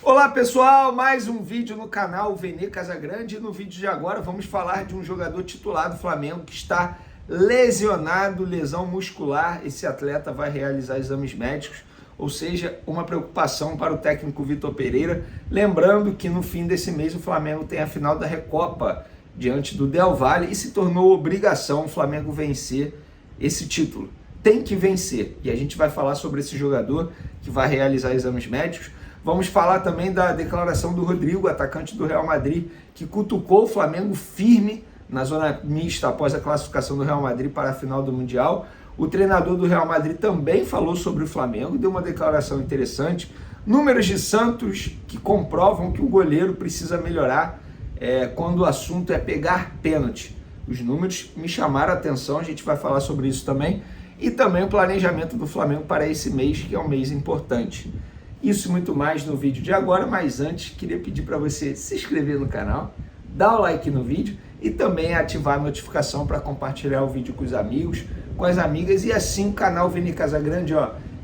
Olá pessoal, mais um vídeo no canal Vene Casagrande. No vídeo de agora vamos falar de um jogador titular do Flamengo que está lesionado, lesão muscular. Esse atleta vai realizar exames médicos, ou seja, uma preocupação para o técnico Vitor Pereira. Lembrando que no fim desse mês o Flamengo tem a final da Recopa diante do Del Valle e se tornou obrigação o Flamengo vencer esse título. Tem que vencer, e a gente vai falar sobre esse jogador que vai realizar exames médicos. Vamos falar também da declaração do Rodrigo, atacante do Real Madrid, que cutucou o Flamengo firme na zona mista após a classificação do Real Madrid para a final do Mundial. O treinador do Real Madrid também falou sobre o Flamengo, deu uma declaração interessante. Números de Santos que comprovam que o goleiro precisa melhorar quando o assunto é pegar pênalti. Os números me chamaram a atenção, a gente vai falar sobre isso também. E também o planejamento do Flamengo para esse mês, que é um mês importante. Isso e muito mais no vídeo de agora, mas antes queria pedir para você se inscrever no canal, dar o like no vídeo e também ativar a notificação para compartilhar o vídeo com os amigos, com as amigas e assim o canal Vene Casagrande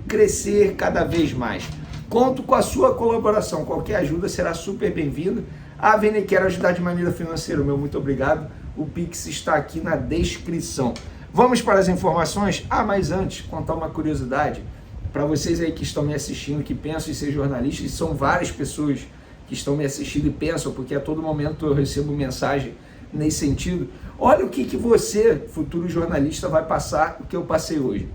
crescer cada vez mais. Conto com a sua colaboração, qualquer ajuda será super bem-vinda. A Vene quer ajudar de maneira financeira, meu muito obrigado. O Pix está aqui na descrição. Vamos para as informações? Mas antes, contar uma curiosidade. Para vocês aí que estão me assistindo, que pensam em ser jornalistas, e são várias pessoas que estão me assistindo e pensam, porque a todo momento eu recebo mensagem nesse sentido. Olha o que você, futuro jornalista, vai passar, o que eu passei hoje.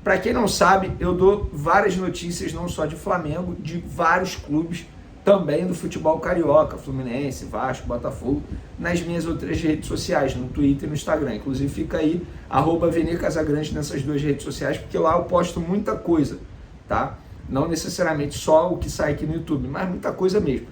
Para quem não sabe, eu dou várias notícias, não só de Flamengo, de vários clubes, também do futebol carioca, Fluminense, Vasco, Botafogo, nas minhas outras redes sociais, no Twitter e no Instagram. Inclusive fica aí, @Vene Casagrande nessas duas redes sociais, porque lá eu posto muita coisa, tá? Não necessariamente só o que sai aqui no YouTube, mas muita coisa mesmo.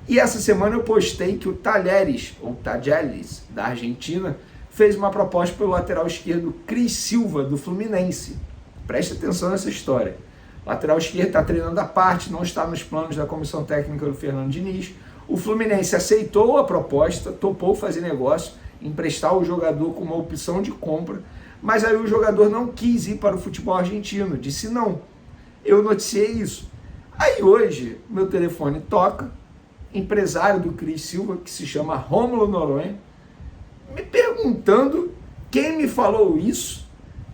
E essa semana eu postei que o Talleres, ou Talleres, da Argentina, fez uma proposta pelo lateral esquerdo Cris Silva, do Fluminense. Preste atenção nessa história. Lateral esquerdo está treinando à parte, não está nos planos da comissão técnica do Fernando Diniz. O Fluminense aceitou a proposta, topou fazer negócio, emprestar o jogador com uma opção de compra, mas aí o jogador não quis ir para o futebol argentino, disse não. Eu noticiei isso. Aí hoje, meu telefone toca, empresário do Cris Silva, que se chama Rômulo Noronha, me perguntando quem me falou isso,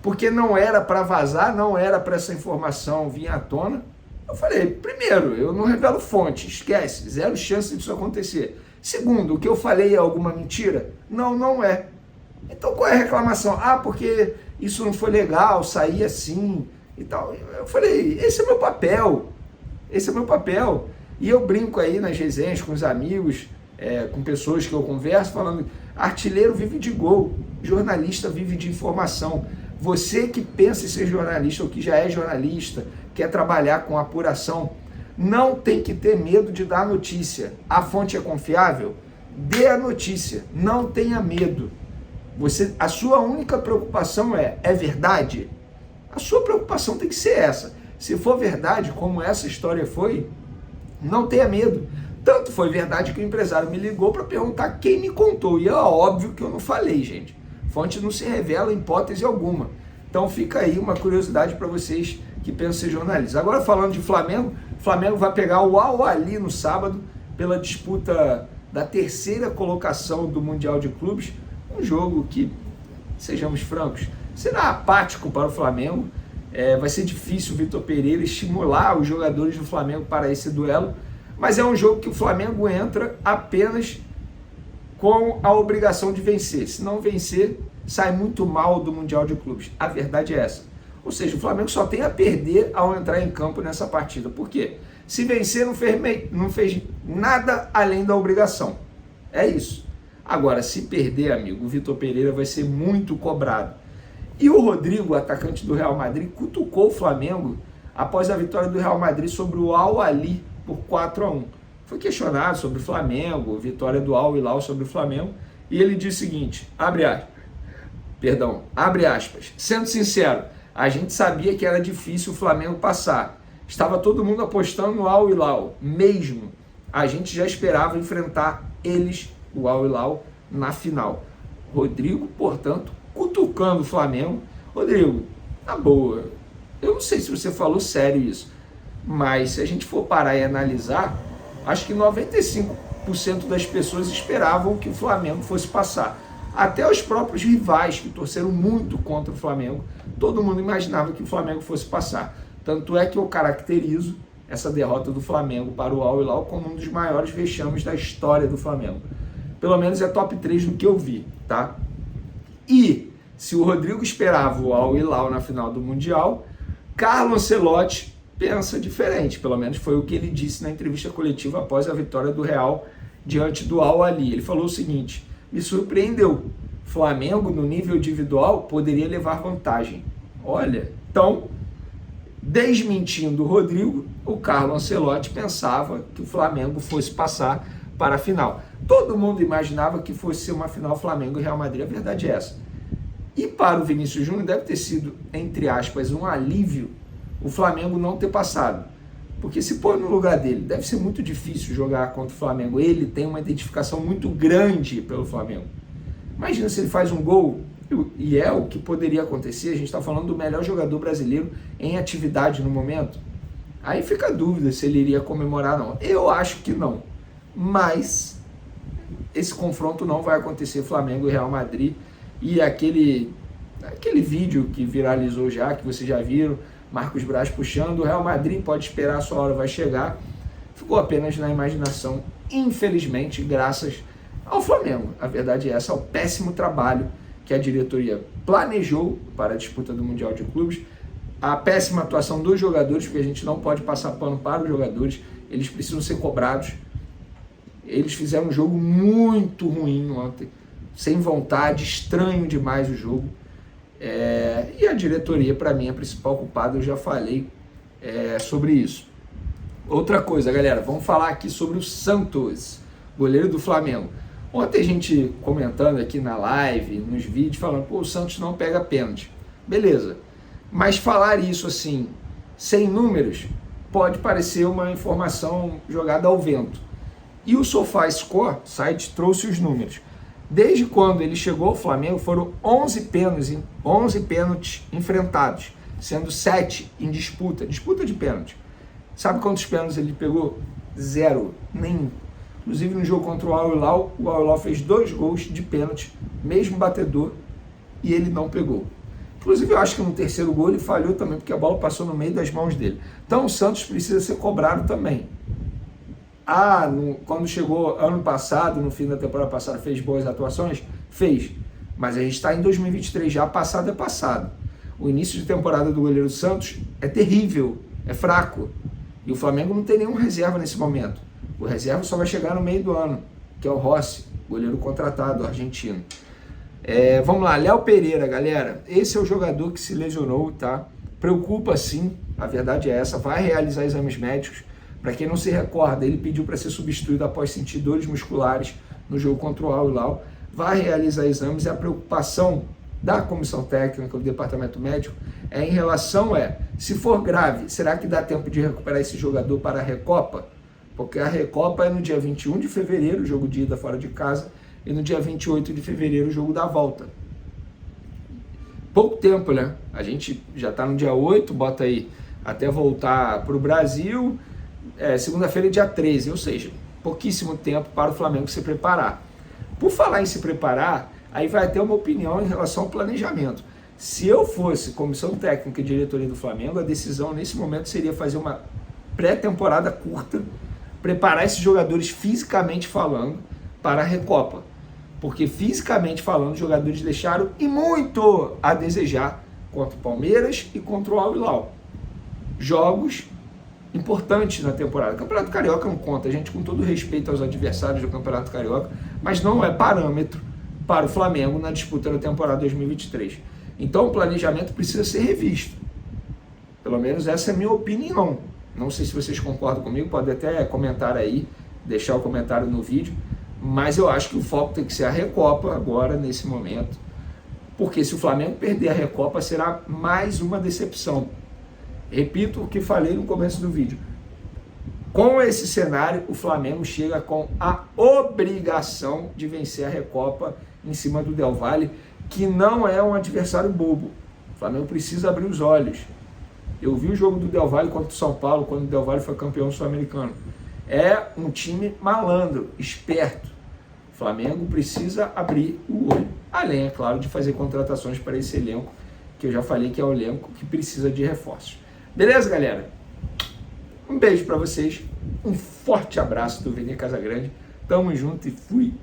porque não era para vazar, não era para essa informação vir à tona. Eu falei, primeiro, eu não revelo fonte, esquece, zero chance disso acontecer. Segundo, o que eu falei é alguma mentira? Não, não é. Então qual é a reclamação? Porque isso não foi legal, sair assim e tal. Eu falei, esse é meu papel, esse é meu papel. E eu brinco aí nas resenhas com os amigos, com pessoas que eu converso, falando, artilheiro vive de gol, jornalista vive de informação. Você que pensa em ser jornalista ou que já é jornalista, quer trabalhar com apuração, não tem que ter medo de dar notícia. A fonte é confiável? Dê a notícia, não tenha medo. A sua única preocupação é verdade? A sua preocupação tem que ser essa. Se for verdade, como essa história foi, não tenha medo. Tanto foi verdade que o empresário me ligou para perguntar quem me contou. E é óbvio que eu não falei, gente. Fonte não se revela em hipótese alguma. Então fica aí uma curiosidade para vocês que pensam ser jornalistas. Agora falando de Flamengo, o Flamengo vai pegar o Al Ahly no sábado pela disputa da terceira colocação do Mundial de Clubes. Um jogo que, sejamos francos, será apático para o Flamengo. Vai ser difícil o Vitor Pereira estimular os jogadores do Flamengo para esse duelo. Mas é um jogo que o Flamengo entra apenas com a obrigação de vencer. Se não vencer, sai muito mal do Mundial de Clubes. A verdade é essa. Ou seja, o Flamengo só tem a perder ao entrar em campo nessa partida. Por quê? Se vencer, não fez nada além da obrigação. É isso. Agora, se perder, amigo, o Vitor Pereira vai ser muito cobrado. E o Rodrigo, atacante do Real Madrid, cutucou o Flamengo após a vitória do Real Madrid sobre o Al Ahly por 4-1. Foi questionado sobre o Flamengo, vitória do Al Hilal sobre o Flamengo, e ele disse o seguinte, abre aspas, sendo sincero, a gente sabia que era difícil o Flamengo passar, estava todo mundo apostando no Al Hilal, mesmo, a gente já esperava enfrentar eles, o Al Hilal, na final. Rodrigo, portanto, cutucando o Flamengo. Rodrigo, na boa, eu não sei se você falou sério isso, mas se a gente for parar e analisar, acho que 95% das pessoas esperavam que o Flamengo fosse passar. Até os próprios rivais que torceram muito contra o Flamengo, todo mundo imaginava que o Flamengo fosse passar. Tanto é que eu caracterizo essa derrota do Flamengo para o Al Hilal como um dos maiores vexames da história do Flamengo. Pelo menos é top 3 do que eu vi, tá? E se o Rodrigo esperava o Al Hilal na final do Mundial, Carlo Ancelotti pensa diferente, pelo menos foi o que ele disse na entrevista coletiva após a vitória do Real diante do Al Ahly. Ele falou o seguinte: me surpreendeu, Flamengo no nível individual poderia levar vantagem. Olha, então, desmentindo o Rodrigo, o Carlo Ancelotti pensava que o Flamengo fosse passar para a final. Todo mundo imaginava que fosse ser uma final Flamengo e Real Madrid, a verdade é essa. E para o Vinícius Júnior deve ter sido, entre aspas, um alívio o Flamengo não ter passado. Porque se pôr no lugar dele, deve ser muito difícil jogar contra o Flamengo. Ele tem uma identificação muito grande pelo Flamengo. Imagina se ele faz um gol, e é o que poderia acontecer, a gente está falando do melhor jogador brasileiro em atividade no momento. Aí fica a dúvida se ele iria comemorar ou não. Eu acho que não. Mas esse confronto não vai acontecer, Flamengo e Real Madrid. E aquele vídeo que viralizou já, que vocês já viram, Marcos Braz puxando, o Real Madrid pode esperar, a sua hora vai chegar, ficou apenas na imaginação, infelizmente, graças ao Flamengo. A verdade é essa, ao péssimo trabalho que a diretoria planejou para a disputa do Mundial de Clubes, a péssima atuação dos jogadores, porque a gente não pode passar pano para os jogadores, eles precisam ser cobrados. Eles fizeram um jogo muito ruim ontem, sem vontade, estranho demais o jogo. E a diretoria, para mim, é a principal culpada, eu já falei sobre isso. Outra coisa, galera, vamos falar aqui sobre o Santos, goleiro do Flamengo. Ontem a gente comentando aqui na live, nos vídeos, falando, pô, o Santos não pega pênalti. Beleza, mas falar isso assim, sem números, pode parecer uma informação jogada ao vento. E o SofaScore site trouxe os números. Desde quando ele chegou ao Flamengo, foram 11 pênaltis enfrentados, sendo 7 em disputa de pênalti. Sabe quantos pênaltis ele pegou? 0, nenhum. Inclusive no jogo contra o Al Hilal fez 2 gols de pênalti, mesmo batedor, e ele não pegou. Inclusive eu acho que no terceiro gol ele falhou também, porque a bola passou no meio das mãos dele. Então o Santos precisa ser cobrado também. Quando chegou ano passado, no fim da temporada passada, fez boas atuações? Fez. Mas a gente está em 2023 já, passado é passado. O início de temporada do goleiro Santos é terrível, é fraco. E o Flamengo não tem nenhum reserva nesse momento. O reserva só vai chegar no meio do ano, que é o Rossi, goleiro contratado, argentino. Vamos lá, Léo Pereira, galera. Esse é o jogador que se lesionou, tá? Preocupa sim, a verdade é essa. Vai realizar exames médicos. Para quem não se recorda, ele pediu para ser substituído após sentir dores musculares no jogo contra o Al Hilal. Vai realizar exames e a preocupação da comissão técnica, do departamento médico, em relação se for grave, será que dá tempo de recuperar esse jogador para a Recopa? Porque a Recopa é no dia 21 de fevereiro, jogo de ida fora de casa, e no dia 28 de fevereiro, o jogo da volta. Pouco tempo, né? A gente já está no dia 8, bota aí, até voltar para o Brasil. Segunda-feira é dia 13, ou seja, pouquíssimo tempo para o Flamengo se preparar. Por falar em se preparar, aí vai ter uma opinião em relação ao planejamento. Se eu fosse comissão técnica e diretoria do Flamengo, a decisão nesse momento seria fazer uma pré-temporada curta, preparar esses jogadores fisicamente falando para a Recopa. Porque fisicamente falando, os jogadores deixaram e muito a desejar contra o Palmeiras e contra o Al Hilal. Jogos importante na temporada. O Campeonato Carioca não conta, a gente, com todo respeito aos adversários do Campeonato Carioca, mas não é parâmetro para o Flamengo na disputa da temporada 2023. Então o planejamento precisa ser revisto. Pelo menos essa é a minha opinião. Não sei se vocês concordam comigo, pode até comentar aí, deixar o comentário no vídeo, mas eu acho que o foco tem que ser a Recopa agora, nesse momento, porque se o Flamengo perder a Recopa, será mais uma decepção. Repito o que falei no começo do vídeo. Com esse cenário, o Flamengo chega com a obrigação de vencer a Recopa em cima do Del Valle, que não é um adversário bobo. O Flamengo precisa abrir os olhos. Eu vi o jogo do Del Valle contra o São Paulo, quando o Del Valle foi campeão sul-americano. é um time malandro, esperto. O Flamengo precisa abrir o olho. Além, é claro, de fazer contratações para esse elenco, que eu já falei que é o elenco que precisa de reforços. Beleza, galera? Um beijo para vocês, um forte abraço do Vene Casagrande. Tamo junto e fui!